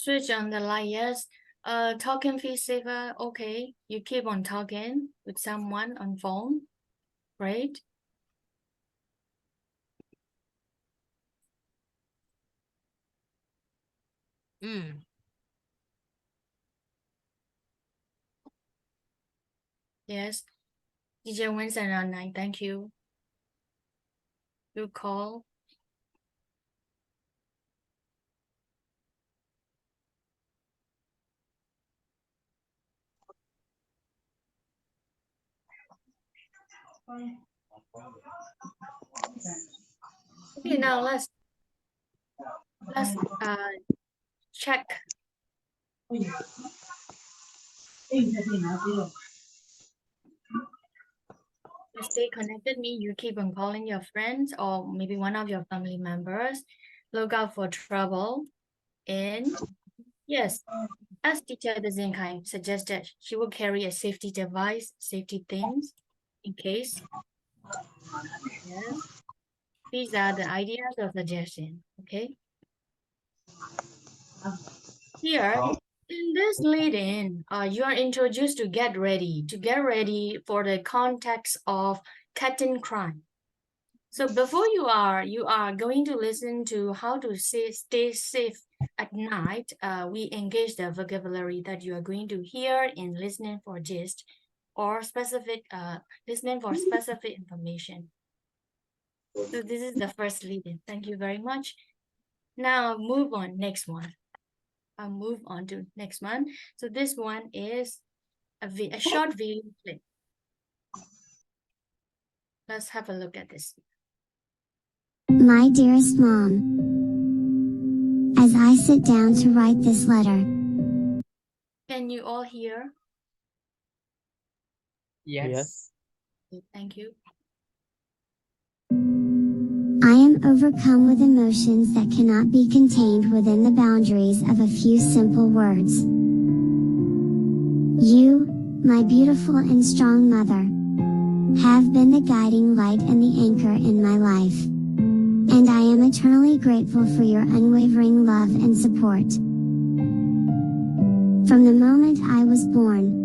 Switch on the light, yes. Talking feels safer. Okay, you keep on talking with someone on phone. Great. Yes. DJ Winston on 9. Thank you. Good call. Okay, now let's check. To stay connected means you keep on calling your friends or maybe one of your family members. Look out for trouble. And yes, as teacher Thazin suggested, she will carry a safety device, safety things in case. Yes. These are the ideas or suggestions, okay? Here, in this lead-in, you are introduced to get ready for the context of cutting crime. So before you are going to listen to how to stay safe at night. We engage the vocabulary that you are going to hear in listening for gist or specific listening for specific information. So this is the first lead-in. Thank you very much. Now move on, next one. I'll move on to next one. So this one is a short video clip. Let's have a look at this. My dearest Mom, as I sit down to write this letter, Can you all hear? Yes. Thank you. I am overcome with emotions that cannot be contained within the boundaries of a few simple words. You, my beautiful and strong mother, have been the guiding light and the anchor in my life. And I am eternally grateful for your unwavering love and support. From the moment I was born,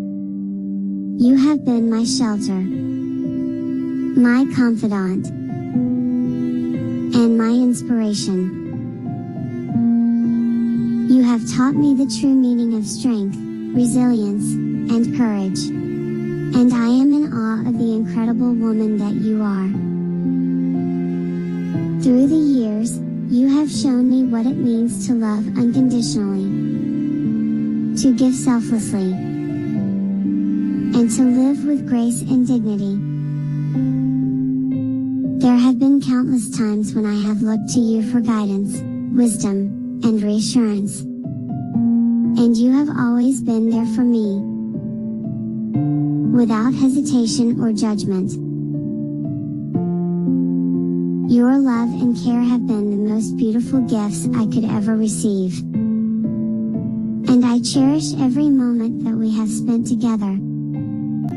you have been my shelter, my confidant, and my inspiration. You have taught me the true meaning of strength, resilience, and courage. And I am in awe of the incredible woman that you are. Through the years, you have shown me what it means to love unconditionally, to give selflessly, and to live with grace and dignity. There have been countless times when I have looked to you for guidance, wisdom, and reassurance. And you have always been there for me, without hesitation or judgment. Your love and care have been the most beautiful gifts I could ever receive. And I cherish every moment that we have spent together.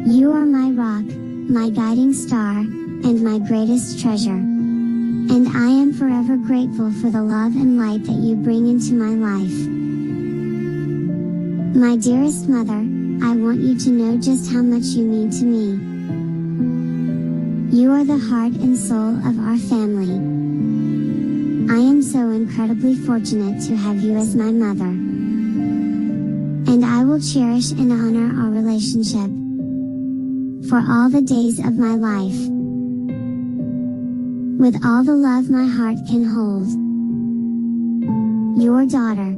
You are my rock, my guiding star, and my greatest treasure. And I am forever grateful for the love and light that you bring into my life. My dearest mother, I want you to know just how much you mean to me. You are the heart and soul of our family. I am so incredibly fortunate to have you as my mother. And I will cherish and honor our relationship for all the days of my life, with all the love my heart can hold. Your daughter.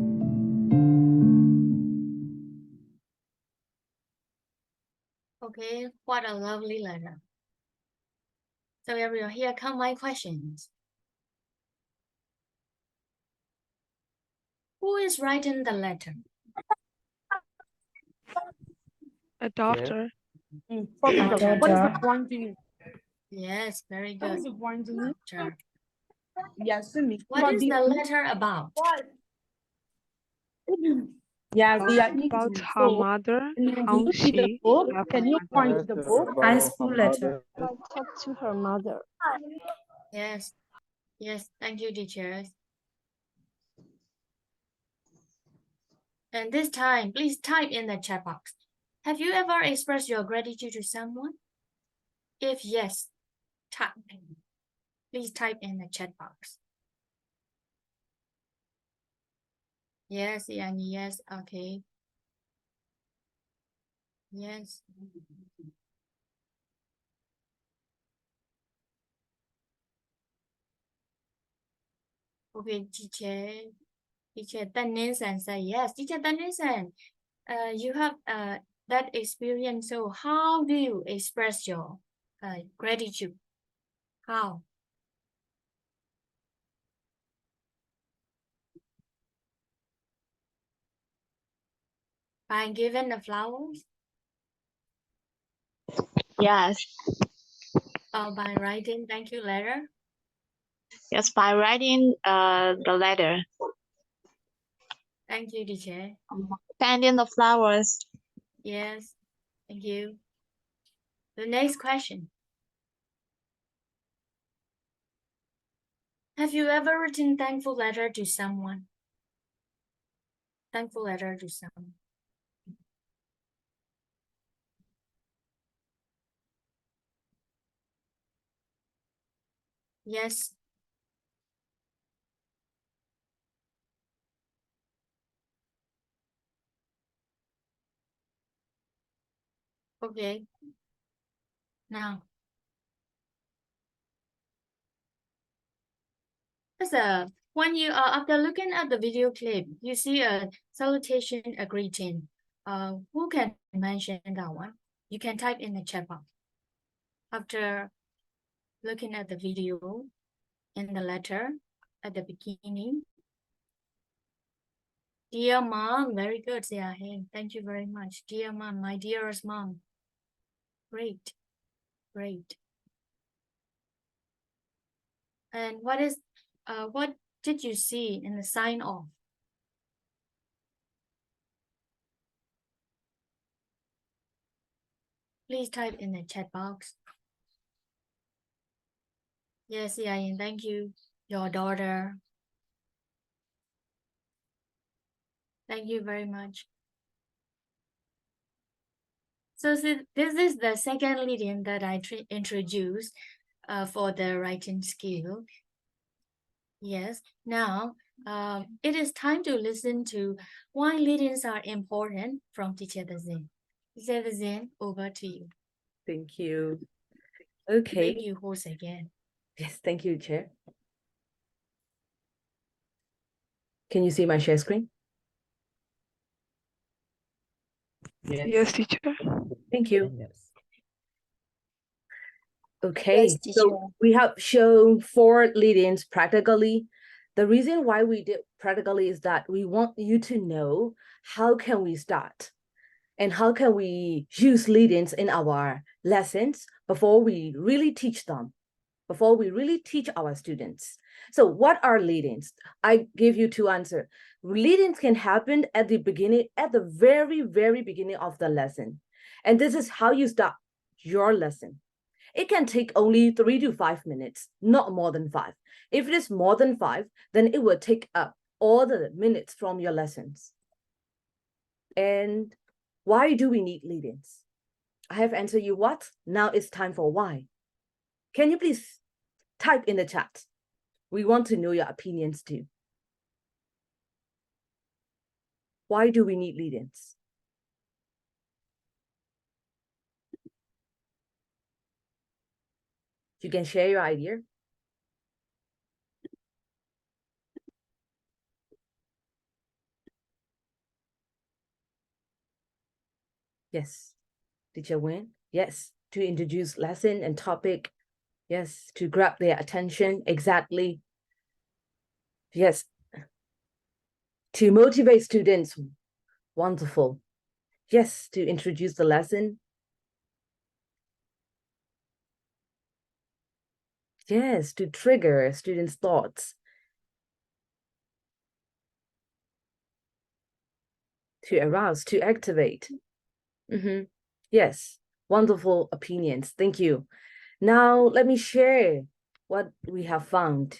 Okay, what a lovely letter. So everyone, here come my questions. Who is writing the letter? A doctor. What is the point to you? Yes, very What good. is the point to you? Doctor. Yes, to me. What is the letter about? Yeah, they are About easy. her mother, how you see the she book? have Can you point to the book? High school letter. I talked to her mother. Yes, yes, thank you, teachers. And this time, please type in the chat box. Have you ever expressed your gratitude to someone? If yes, type. Please type in the chat box. Yes, and yes, okay. Yes. Okay, teacher Tanison say yes. Teacher Tanison, you have that experience. So how do you express your gratitude? How? By giving the flowers? Yes, Or by writing thank you letter? yes, by writing the letter, Thank you, teacher. sending the flowers. Yes, thank you. The next question. Have you ever written thankful letter to someone? Thankful letter to someone. Yes. Okay. Now, when you after looking at the video clip, you see a salutation, a greeting. Who can mention that one? You can type in the chat box. After looking at the video in the letter at the beginning. Dear mom, very good, Hey, thank you very much. Dear mom, my dearest mom. Great, great. And what did you see in the sign off? Please type in the chat box. Yes, thank you. Your daughter. Thank you very much. So this is the second lead-in that I introduced for the writing skill. Yes, now it is time to listen to why lead-ins are important from Teacher Thazin. Teacher Thazin, over to you. Thank you. Okay. Make you host again. Yes, thank you, Chair. Can you see my share screen? Yes, teacher. Thank you. Yes. Okay, Yes, teacher. so we have shown 4 lead-ins practically. The reason why we did practically is that we want you to know how can we start and how can we use lead-ins in our lessons before we really teach them, before we really teach our students. So what are lead-ins? I give you 2 answers. Lead-ins can happen at the beginning, at the very, very beginning of the lesson. And this is how you start your lesson. It can take only 3 to 5 minutes, not more than 5. If it is more than 5, then it will take up all the minutes from your lessons. And why do we need lead-ins? I have answered you what. Now it's time for why. Can you please type in the chat? We want to know your opinions too. Why do we need lead-ins? You can share your idea. Yes. Teacher Win? Yes. To introduce lesson and topic. Yes. To grab their attention. Exactly. Yes. To motivate students. Wonderful. Yes. To introduce the lesson. Yes. To trigger students' thoughts. To arouse, to activate. Yes. Wonderful opinions. Thank you. Now, let me share what we have found.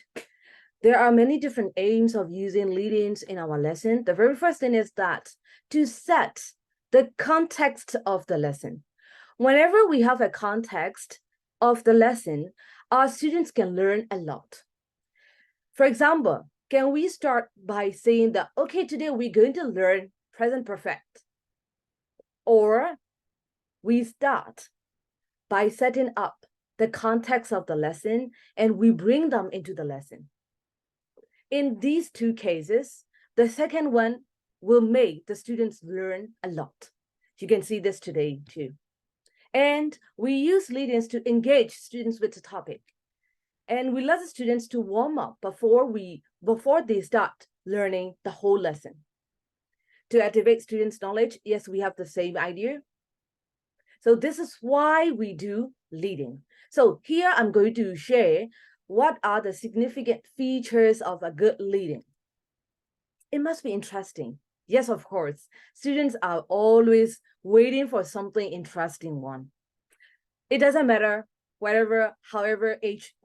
there are many different aims of using lead-ins in our lesson. The very first thing is that to set the context of the lesson. Whenever we have a context of the lesson, our students can learn a lot. For example, can we start by saying that, okay, today we're going to learn present perfect? Or we start by setting up the context of the lesson and we bring them into the lesson. In these two cases, the second one will make the students learn a lot. You can see this today too. And we use lead-ins to engage students with the topic. And we let the students to warm up before they start learning the whole lesson. To activate students' knowledge, yes, we have the same idea. So this is why we do leading. So here I'm going to share what are the significant features of a good leading. It must be interesting. Yes, of course. Students are always waiting for something interesting one. It doesn't matter however age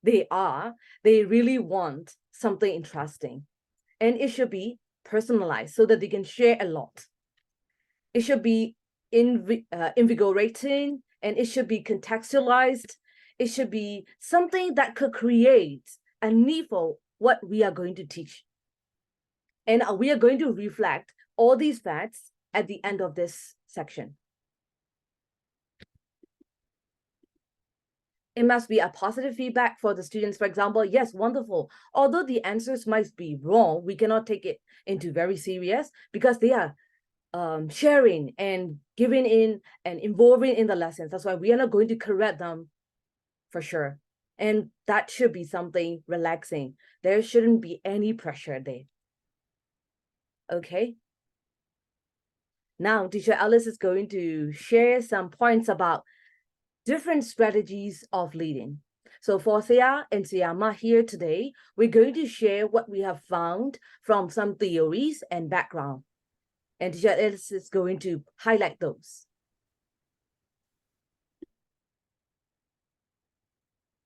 they are, they really want something interesting. And it should be personalized so that they can share a lot. It should be invigorating, and it should be contextualized. It should be something that could create a need for what we are going to teach. And we are going to reflect all these facts at the end of this section. It must be a positive feedback for the students. For example, yes, wonderful. Although the answers might be wrong, we cannot take it into very serious because they are sharing and giving in and involving in the lessons. That's why we are not going to correct them for sure. And that should be something relaxing. There shouldn't be any pressure there. Okay. Now, teacher Alice is going to share some points about different strategies of leading. So for Thea and Siama here today, we're going to share what we have found from some theories and background. And teacher Alice is going to highlight those.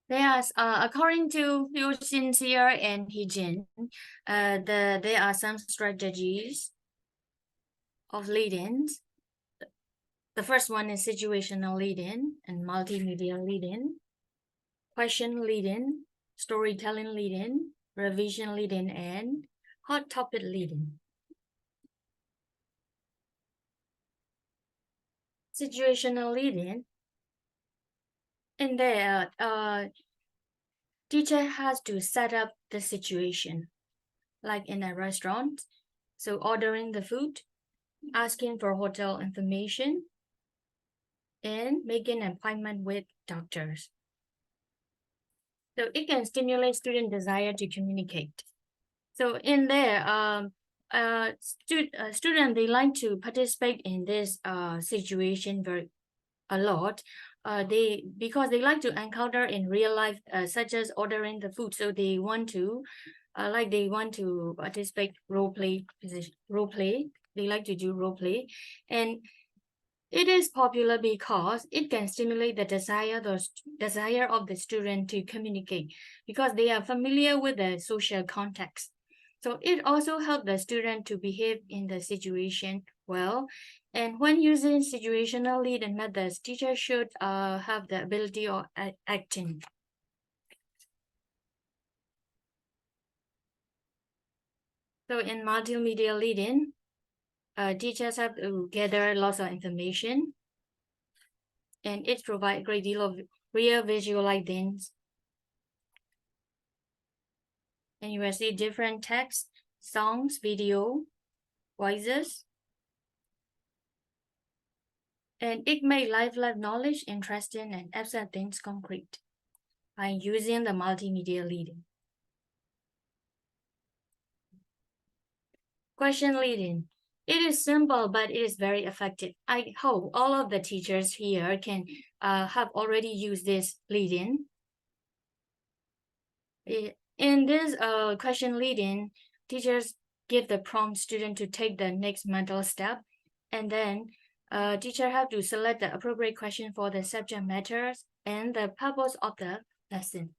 Yes, according to Phyu Sincere and Hijin, there are some strategies of lead-ins. The first one is situational lead-in and multimedia lead-in, question lead-in, storytelling lead-in, revision lead-in, and hot topic lead-in. Situational lead-in. In there, teacher has to set up the situation, like in a restaurant. So ordering the food, asking for hotel information, and making an appointment with doctors. So it can stimulate student desire to communicate. So in there, student, they like to participate in this situation a lot. Because they like to encounter in real life, such as ordering the food. So they want to participate role play. They like to do role play, and it is popular because it can stimulate the desire of the student to communicate because they are familiar with the social context. So it also helps the student to behave in the situation well. And when using situational lead-in methods, teachers should have the ability of acting. So in multimedia lead-in, teachers have to gather lots of information, and it provides a great deal of real visualizing. And you will see different text, songs, video, voices. And it makes life knowledge interesting and abstract things concrete by using the multimedia lead-in. Question lead-in. It is simple, but it is very effective. I hope all of the teachers here can have already used this lead-in. In this question lead-in, teachers give the prompt student to take the next mental step, and then teacher have to select the appropriate question for the subject matters and the purpose of the lesson.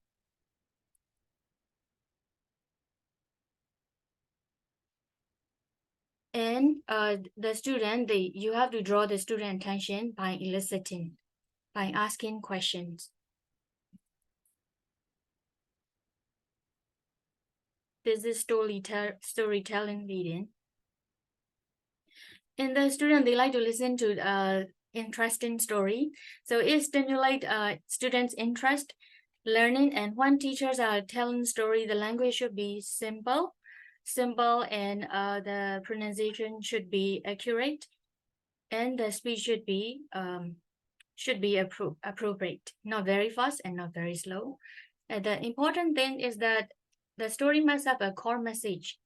And the student, you have to draw the student attention by eliciting, by asking questions. This is storytelling leading. And the student, they like to listen to interesting story. So it stimulate students' interest, learning. And when teachers are telling story, the language should be simple, and the pronunciation should be accurate, and the speech should be appropriate, not very fast and not very slow. The important thing is that the story must have a core message.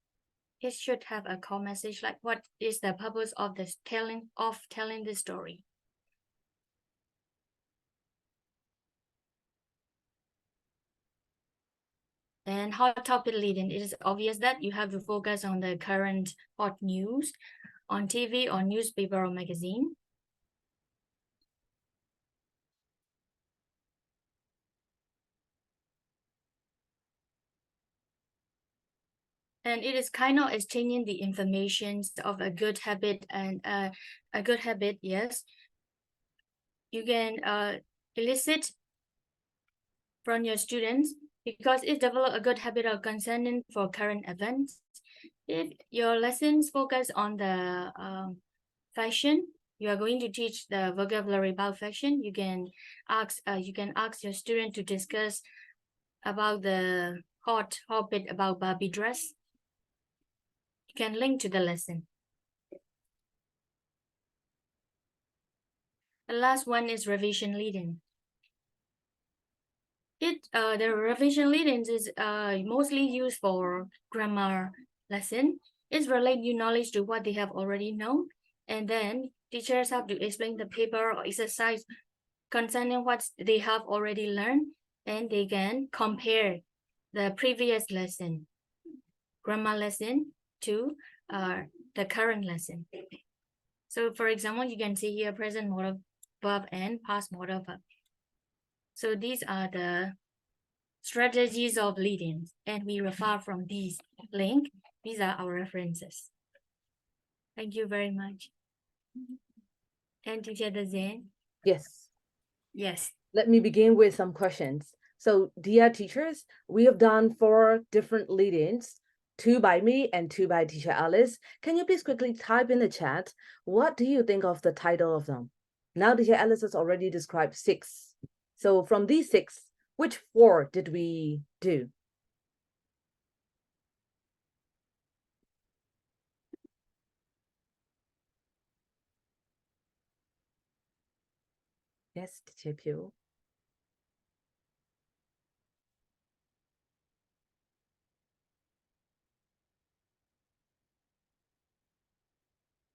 It should have a core message, like what is the purpose of this telling the story. And hot topic leading, it is obvious that you have to focus on the current hot news on TV or newspaper or magazine. And it is kind of exchanging the information of a good habit and a good habit, yes. You can elicit from your students because it develop a good habit of concerning for current events. If your lessons focus on the fashion, you are going to teach the vocabulary about fashion. You can ask your student to discuss about the hot topic about Barbie dress. You can link to the lesson. The last one is revision leading. The revision leading is mostly used for grammar lesson. It's relate new knowledge to what they have already known, and then teachers have to explain the paper or exercise concerning what they have already learned, and they can compare the previous lesson, grammar lesson, to the current lesson. So for example, you can see here present modal verb and past modal verb. So these are the strategies of leading, and we refer from these link. These are our references. Thank you very much. And teacher Thazin? Yes. Yes. Let me begin with some questions. So, dear teachers, we have done 4 different lead-ins, 2 by me and 2 by teacher Alice. Can you please quickly type in the chat, what do you think of the title of them? Now teacher Alice has already described 6. So from these 6, which 4 did we do? Yes, teacher Phyu.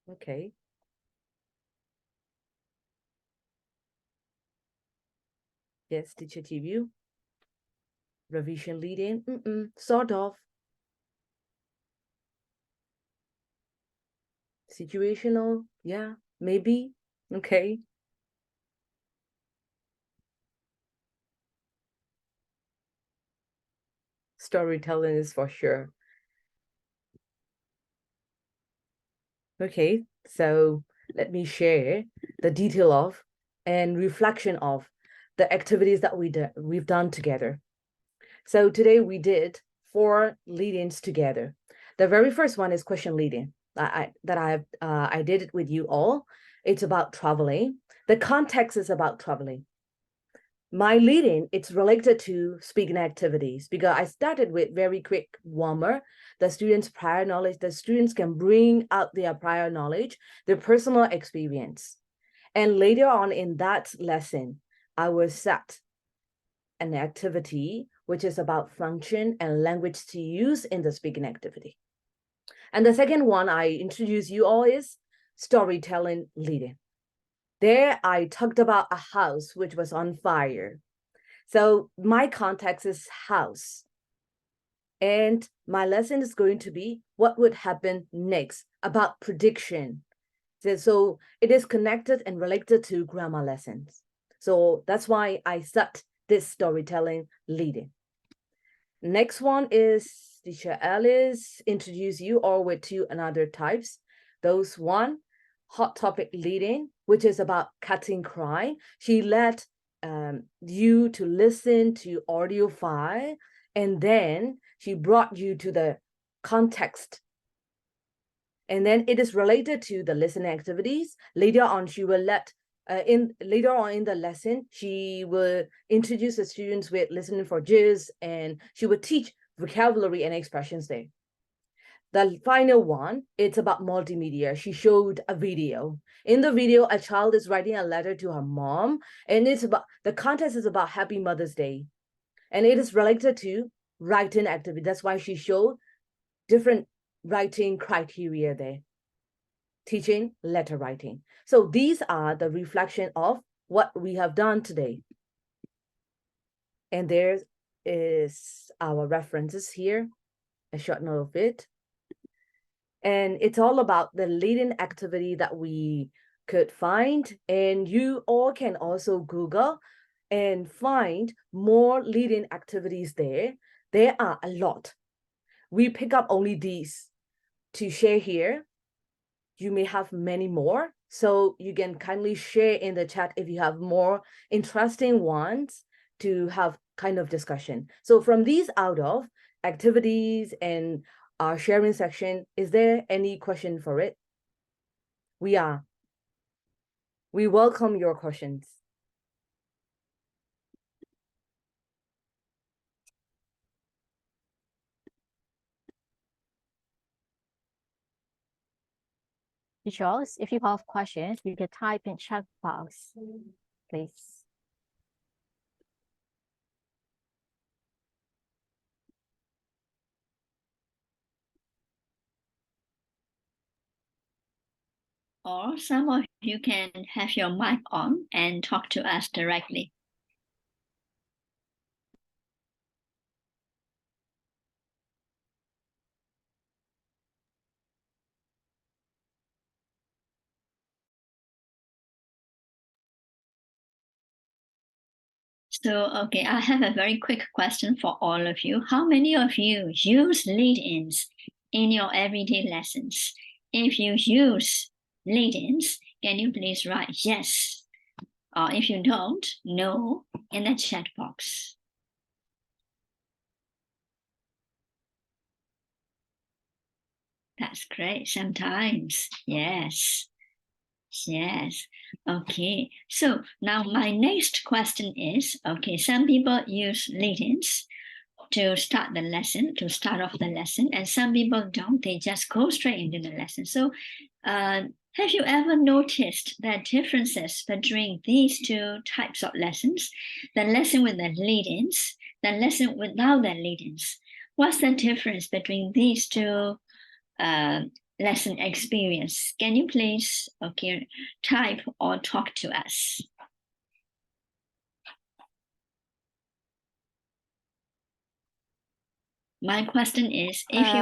Okay. Yes, teacher Phyu. Revision lead-in, sort of. Situational, yeah, maybe. Okay. Storytelling is for sure. Okay, so let me share the detail of and reflection of the activities that we've done together. So today we did 4 lead-ins together. The very first one is question lead-in I did it with you all. It's about traveling. The context is about traveling. My lead-in, it's related to speaking activities because I started with very quick warmer, the students' prior knowledge. The students can bring out their prior knowledge, their personal experience. And later on in that lesson, I will set an activity which is about function and language to use in the speaking activity. And the second one I introduce you all is storytelling lead-in. There, I talked about a house which was on fire. So my context is house. And my lesson is going to be what would happen next, about prediction. So it is connected and related to grammar lessons. So that's why I set this storytelling lead-in. Next one is teacher Alice introduce you all with 2 another types. those one hot topic lead-in, which is about cutting crime. She let you to listen to audio file, and then she brought you to the context. And then it is related to the listening activities. Later on, she will later on in the lesson, she will introduce the students with listening for gist, and she will teach vocabulary and expressions there. The final one, it's about multimedia. She showed a video. In the video, a child is writing a letter to her mom, and it's about, the context is about Happy Mother's Day. And it is related to writing activity. That's why she showed different writing criteria there. Teaching letter writing. So these are the reflection of what we have done today. And there is our references here, a short note of it. And it's all about the leading activity that we could find. And you all can also Google and find more leading activities there. There are a lot. We pick up only these to share here. You may have many more. So you can kindly share in the chat if you have more interesting ones to have kind of discussion. So from these out of activities and our sharing section, is there any question for it? We welcome your questions. Teachers, if you have questions, you can type in chat box, please. Or some of you can have your mic on and talk to us directly. So, okay, I have a very quick question for all of you. How many of you use lead-ins in your everyday lessons? If you use lead-ins, can you please write yes? Or if you don't, no, in the chat box. That's great. Sometimes, yes. Yes. Okay. So now my next question is, okay, some people use lead-ins to start the lesson, to start off the lesson, and some people don't. They just go straight into the lesson. So have you ever noticed the differences between these two types of lessons? The lesson with the lead-ins, the lesson without the lead-ins. What's the difference between these two lesson experience? Can you please, okay, type or talk to us? My question is, if you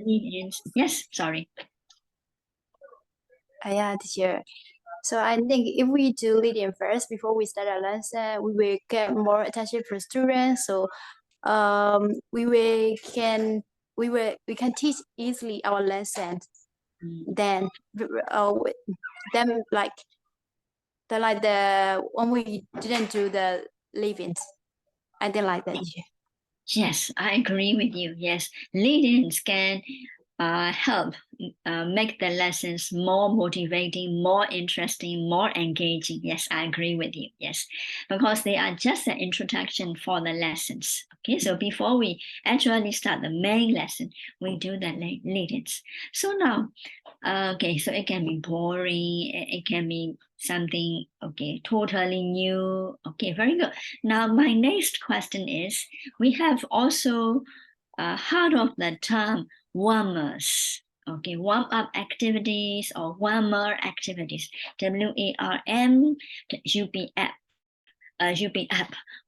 lead-ins, yes, sorry. Yeah, teacher. So I think if we do lead-in first before we start our lesson, we will get more attention from students. So we can teach easily our lessons. Then like the when we didn't do the lead-ins, I didn't like that. Yes, I agree with you. Yes, lead-ins can help make the lessons more motivating, more interesting, more engaging. Yes, I agree with you. Yes, because they are just an introduction for the lessons. Okay, so before we actually start the main lesson, we do the lead-ins. So now, okay, so it can be boring. It can be something, okay, totally new. Okay, very good. Now, my next question is, we have also heard of the term warmers. Okay, warm-up activities or warmer activities. WARM, UP,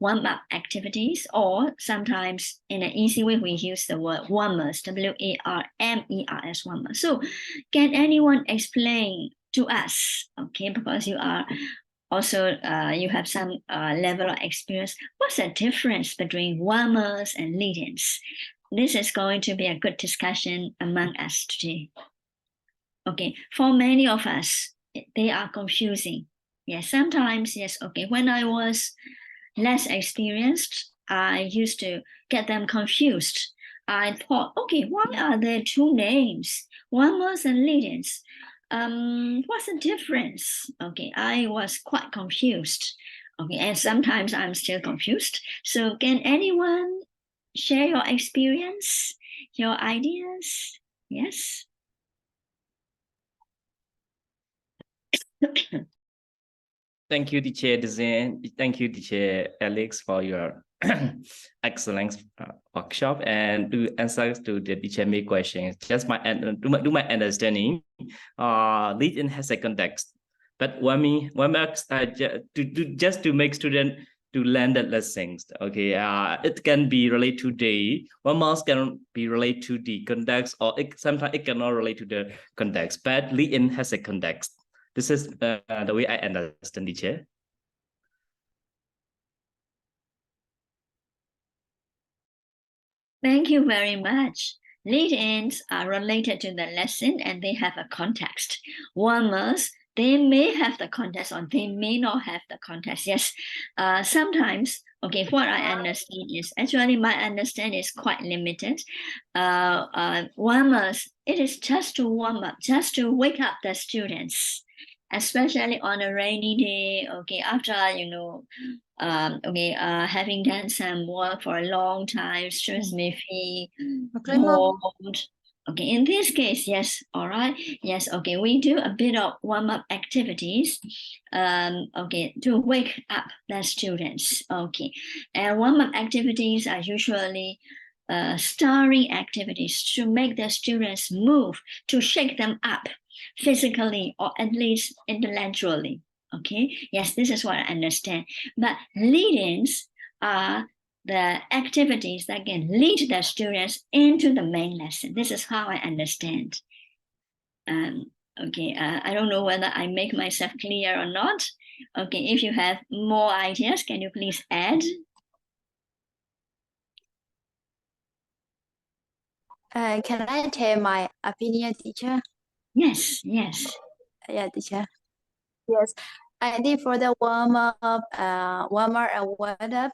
warm-up activities, or sometimes in an easy way we use the word warmers, WARMERS, warmers. So can anyone explain to us, okay, because you are also, you have some level of experience, what's the difference between warmers and lead-ins? This is going to be a good discussion among us today. okay, for many of us, they are confusing. Yes, sometimes, yes, okay, when I was less experienced, I used to get them confused. I thought, okay, why are there two names, warmers and lead-ins? What's the difference? Okay, I was quite confused. Okay, and sometimes I'm still confused. So can anyone share your experience, your ideas? Yes. Thank you, teacher Thazin. Thank you, teacher Alex, for your excellent workshop and to answer to the teacher made questions. Just to my understanding, lead-in has a context, but one marks just to make student to learn the lessons. Okay, it can be related to the one marks can be related to the context, or sometimes it cannot relate to the context. But lead-in has a context. This is the way I understand, teacher. Thank you very much. Lead-ins are related to the lesson and they have a context. Warmers, they may have the context or they may not have the context. Yes, sometimes, okay, what I understand is, actually my understanding is quite limited. Warmers, it is just to warm up, just to wake up the students, especially on a rainy day, okay, after, having done some work for a long time, students may feel bored. Okay, in this case, yes, all right, yes, okay, we do a bit of warm-up activities, okay, to wake up the students, okay, and warm-up activities are usually stirring activities to make the students move, to shake them up physically or at least intellectually. Okay, yes, this is what I understand. But lead-ins are the activities that can lead the students into the main lesson. This is how I understand. Okay, I don't know whether I make myself clear or not. Okay, if you have more ideas, can you please add? Can I tell my opinion, teacher? Yes, yes. Yeah, teacher. Yes, I think for the warmer and warm up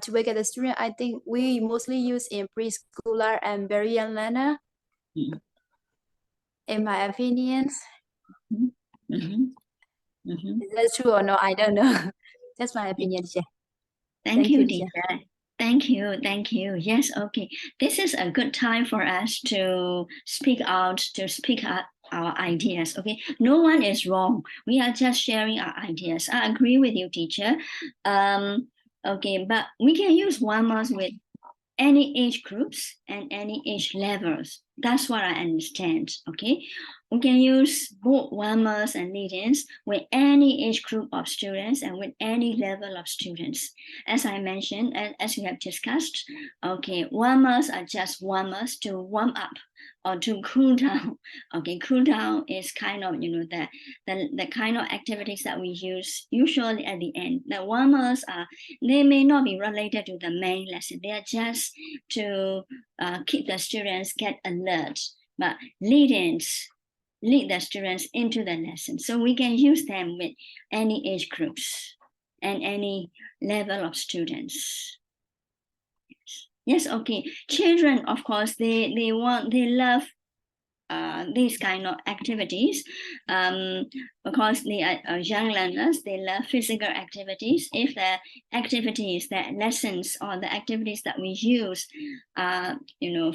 to wake up the student, I think we mostly use in preschooler and very young learner. Mm-hmm. In my opinions. Mm-hmm. Mm-hmm. Is that true or no? I don't know. That's my opinion, teacher. Thank you, teacher. Thank you, thank you. Yes, okay. This is a good time for us to speak out, to speak out our ideas, okay? No one is wrong. We are just sharing our ideas. I agree with you, teacher. Okay, but we can use warmers with any age groups and any age levels. That's what I understand, okay? We can use both warmers and lead-ins with any age group of students and with any level of students. As I mentioned, as we have discussed, okay, warmers are just warmers to warm up or to cool down. Okay, cool down is kind of, the kind of activities that we use usually at the end. The warmers are, they may not be related to the main lesson. They are just to keep the students get alert. But lead-ins lead the students into the lesson. So we can use them with any age groups and any level of students. Yes, okay. Children, of course, they love these kind of activities because they are young learners. They love physical activities. If the activities, the lessons, or the activities that we use are,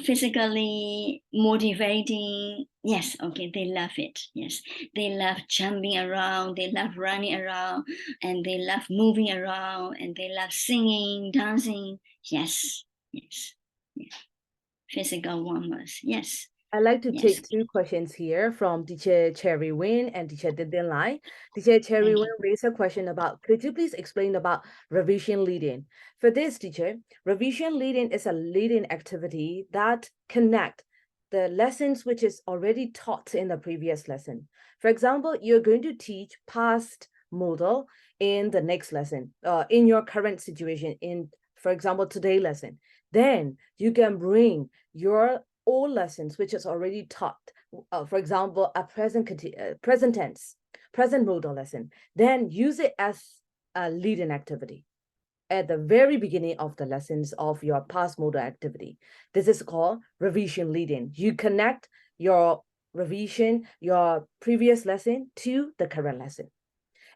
physically motivating, yes, okay, they love it. Yes, they love jumping around, they love running around, and they love moving around, and they love singing, dancing. Yes, yes, yes. Physical warmers. Yes. I'd like to take two questions here from teacher Cherry Win and teacher Dindin Lai. Teacher Cherry Win raised a question about, could you please explain about revision lead-in? For this, teacher, revision lead-in is a lead-in activity that connect the lessons which is already taught in the previous lesson. For example, you're going to teach past modal in the next lesson, in your current situation, in, for example, today's lesson. Then you can bring your old lessons which is already taught for example, a present tense, present modal lesson, then use it as a lead-in activity at the very beginning of the lessons of your past modal activity. This is called revision lead-in. You connect your revision, your previous lesson to the current lesson.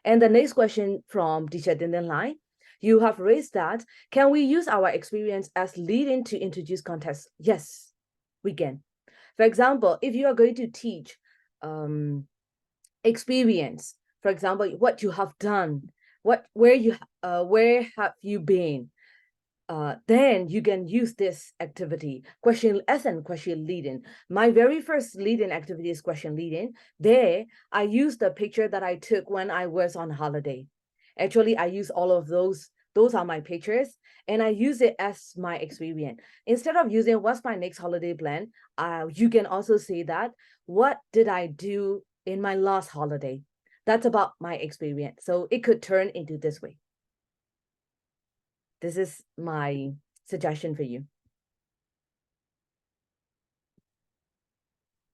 And the next question from teacher Dindin Lai, you have raised that, can we use our experience as lead-in to introduce context? Yes, we can. For example, if you are going to teach experience, for example, what you have done, where have you been, then you can use this activity, question lead-in. My very first lead-in activity is question lead-in. There, I use the picture that I took when I was on holiday. Actually, I use all of those. Those are my pictures, and I use it as my experience. Instead of using what's my next holiday plan, you can also say that, what did I do in my last holiday? That's about my experience. So it could turn into this way. This is my suggestion for you.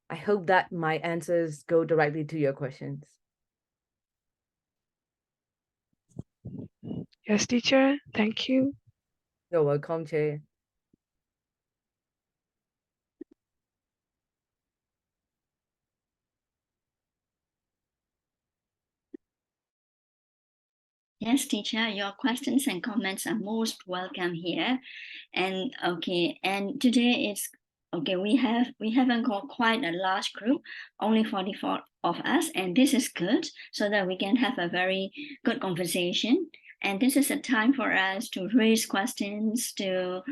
I hope that my answers go directly to your questions. Yes, teacher. Thank you. You're welcome, Che. Yes, teacher, your questions and comments are most welcome here. And okay, and today it's okay, we haven't got quite a large group, only 44 of us, and this is good so that we can have a very good conversation. And this is a time for us to raise questions, to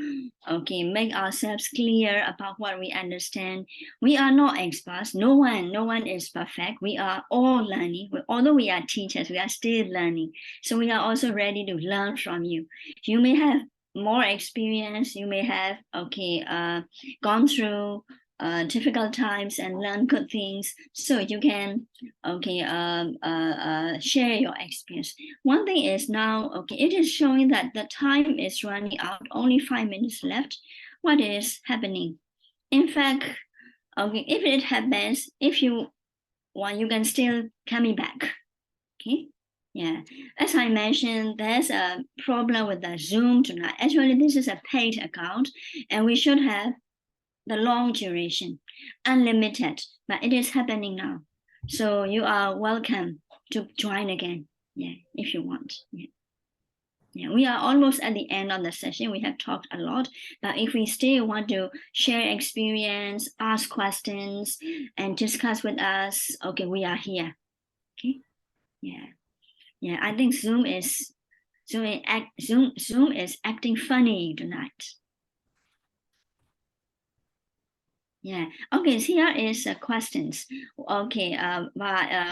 make ourselves clear about what we understand. We are not experts. No one is perfect. We are all learning. Although we are teachers, we are still learning. So we are also ready to learn from you. You may have more experience, you may have gone through difficult times and learn good things, so you can share your experience. One thing is now, it is showing that the time is running out, only 5 minutes left. What is happening? In fact, if it happens, if you want, you can still coming back. Okay. Yeah, as I mentioned, there's a problem with the Zoom tonight. Actually, this is a paid account, and we should have the long duration, unlimited, but it is happening now. So you are welcome to join again, yeah, if you want. Yeah, we are almost at the end of the session. We have talked a lot, but if we still want to share experience, ask questions, and discuss with us, okay, we are here. Okay, yeah. Yeah, I think Zoom is acting funny tonight. Yeah. Okay. So here is questions. Okay.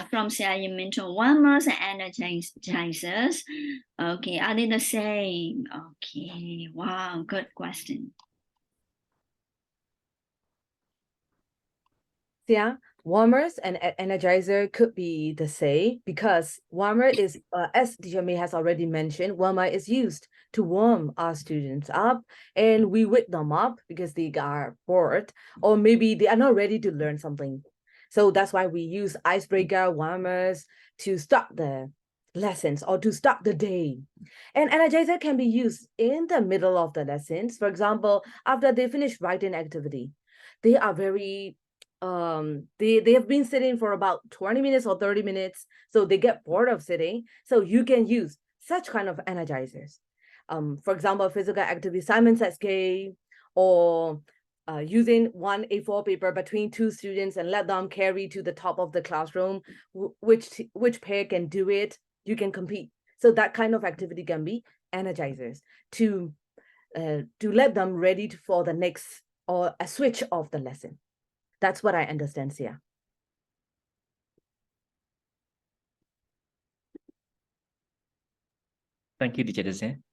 From Sia Minto, warmers and energizers. Okay. Are they the same? Okay. Wow. Good question. Yeah, warmers and energizer could be the same, because warmer is, as teacher May has already mentioned, warmer is used to warm our students up, and we wake them up because they are bored, or maybe they are not ready to learn something. So that's why we use icebreaker warmers to start the lessons or to start the day. And energizer can be used in the middle of the lessons. For example, after they finish writing activity, they are very they have been sitting for about 20 minutes or 30 minutes, so they get bored of sitting. So you can use such kind of energizers. For example, physical activity Simon Says game, or using one A4 paper between two students and let them carry to the top of the classroom. Which pair can do it, you can compete. So that kind of activity can be energizers to let them ready for the next or a switch of the lesson. That's what I understand, Sia. Thank you, teacher Desen.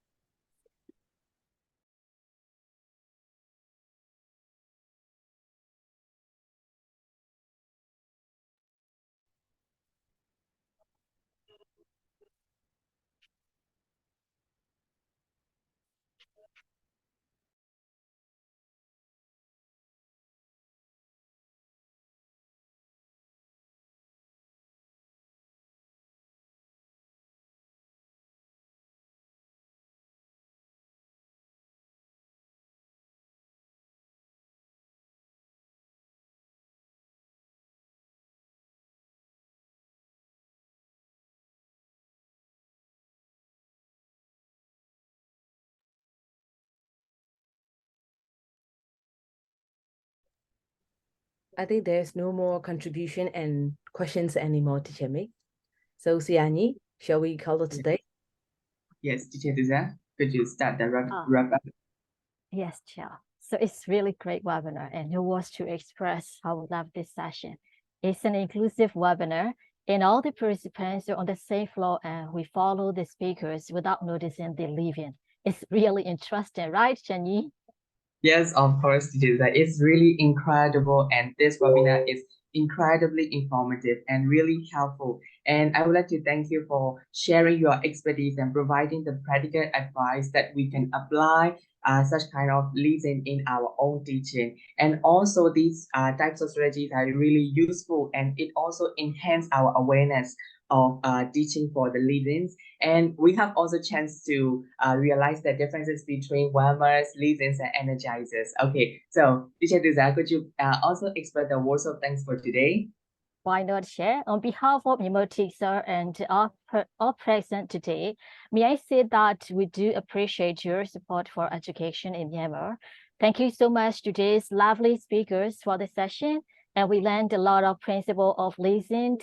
I think there's no more contribution and questions anymore, Teacher Mick. So Siani, shall we call it today? Yes, Teacher Tazin, could you start the Ah. wrap up? Yes, Chair. So it's really great webinar, and who wants to express how we love this session? It's an inclusive webinar, and all the participants are on the same floor, and we follow the speakers without noticing they leave in. It's really interesting, right, Chanyi? Yes, of course, Teacher Tazin. It's really incredible, and this webinar is incredibly informative and really helpful. And I would like to thank you for sharing your expertise and providing the practical advice that we can apply such kind of lesson in our own teaching. And also these types of strategies are really useful, and it also enhance our awareness of teaching for the leadings. And we have also chance to realize the differences between warmers, leadings, and energizers. Okay, so Teacher Duza, could you also express the words of thanks for today? Why not share? On behalf of Myanmar teacher and all present today, may I say that we do appreciate your support for education in Myanmar. Thank you so much to today's lovely speakers for the session, and we learned a lot of principle of listening,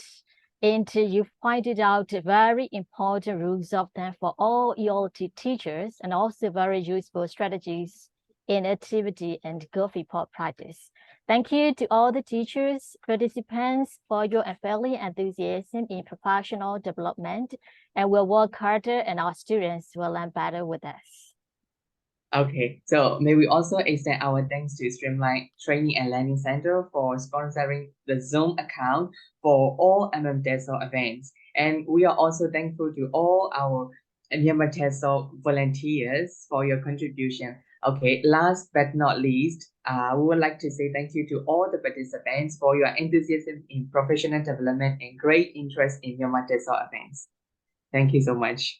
and you pointed out very important rules of thumb for all ELT teachers, and also very useful strategies in activity and good report practice. Thank you to all the teachers, participants for your unfailing enthusiasm in professional development, and we'll work harder and our students will learn better with us. Okay, so may we also extend our thanks to Streamline Training and Learning Center for sponsoring the Zoom account for all TESOL events. And we are also thankful to all our Myanmar TESOL volunteers for your contribution. Okay, last but not least, we would like to say thank you to all the participants for your enthusiasm in professional development and great interest in Myanmar TESOL events. Thank you so much.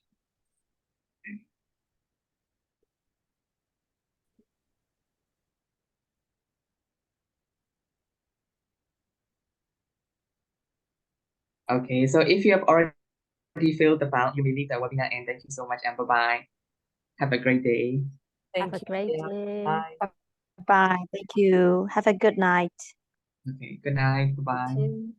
Okay, so if you have already filled the file, you may leave the webinar, and thank you so much, and bye-bye. Have a great day. Have a great day. Bye. Bye. Thank you. Have a good night. Okay, good night. You Bye-bye. too.